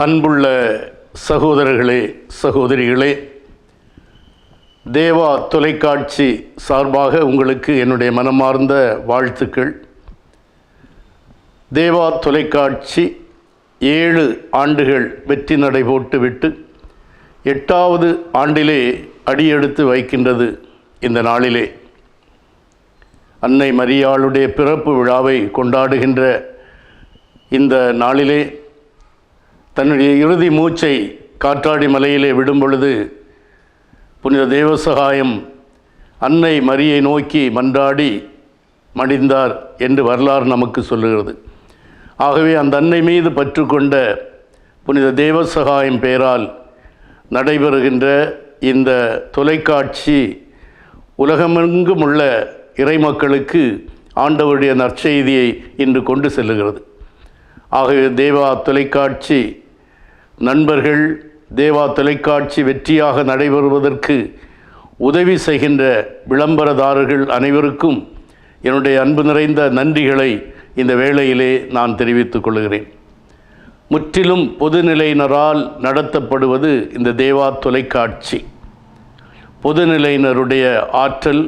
அன்புள்ள சகோதரர்களே, சகோதரிகளே, தேவா தொலைக்காட்சி சார்பாக உங்களுக்கு என்னுடைய மனமார்ந்த வாழ்த்துக்கள். தேவா தொலைக்காட்சி 7 ஆண்டுகள் வெற்றி நடை போட்டுவிட்டு 8வது ஆண்டிலே அடியெடுத்து வைக்கின்றது. இந்த நாளிலே அன்னை மரியாளுடைய பிறப்பு விழாவை கொண்டாடுகின்ற இந்த நாளிலே தன்னுடைய இறுதி மூச்சை காற்றாடி மலையிலே விடும் பொழுது புனித தேவசகாயம் அன்னை மரியை நோக்கி மன்றாடி மடிந்தார் என்று வரலாறு நமக்கு சொல்லுகிறது. ஆகவே அந்த அன்னை மீது பற்று கொண்ட புனித தேவசகாயம் பெயரால் நடைபெறுகின்ற இந்த தொலைக்காட்சி உலகமெங்கும் உள்ள இறைமக்களுக்கு ஆண்டவருடைய நற்செய்தியை இன்று கொண்டு செல்லுகிறது. ஆகவே தேவா தொலைக்காட்சி நண்பர்கள், தேவா தொலைக்காட்சி வெற்றியாக நடைபெறுவதற்கு உதவி செய்கின்ற விளம்பரதாரர்கள் அனைவருக்கும் என்னுடைய அன்பு நிறைந்த நன்றிகளை இந்த வேளையிலே நான் தெரிவித்துக் கொள்கிறேன். முற்றிலும் பொதுநிலையினரால் நடத்தப்படுவது இந்த தேவா தொலைக்காட்சி. பொதுநிலையினருடைய ஆற்றல்,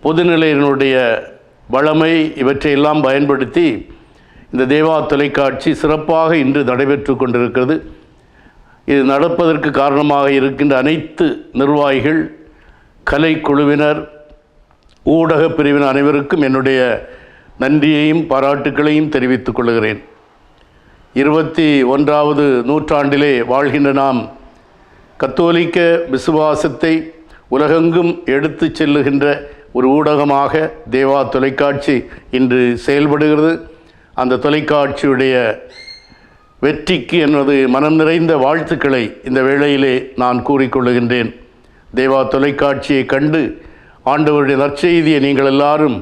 பொதுநிலையினருடைய வளமை இவற்றையெல்லாம் பயன்படுத்தி இந்த தேவா தொலைக்காட்சி சிறப்பாக இன்று நடைபெற்று கொண்டிருக்கிறது. இது நடப்பதற்கு காரணமாக இருக்கின்ற அனைத்து நிர்வாகிகள், கலைக்குழுவினர், ஊடக பிரிவினர் அனைவருக்கும் என்னுடைய நன்றியையும் பாராட்டுக்களையும் தெரிவித்துக் கொள்கிறேன். 21வது நூற்றாண்டிலே வாழ்கின்ற நாம் கத்தோலிக்க விசுவாசத்தை உலகெங்கும் எடுத்து செல்லுகின்ற ஒரு ஊடகமாக தேவா தொலைக்காட்சி இன்று செயல்படுகிறது. அந்த தொலைக்காட்சியுடைய வெற்றிக்கு எனது மனம் நிறைந்த வாழ்த்துக்களை இந்த வேளையிலே நான் கூறிக்கொள்ளுகின்றேன். தேவா தொலைக்காட்சியை கண்டு ஆண்டவருடைய நற்செய்தியை நீங்கள் எல்லாரும்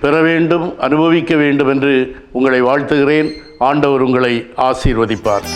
பெற வேண்டும், அனுபவிக்க வேண்டும் என்று உங்களை வாழ்த்துகிறேன். ஆண்டவர் உங்களை ஆசீர்வதிப்பார்.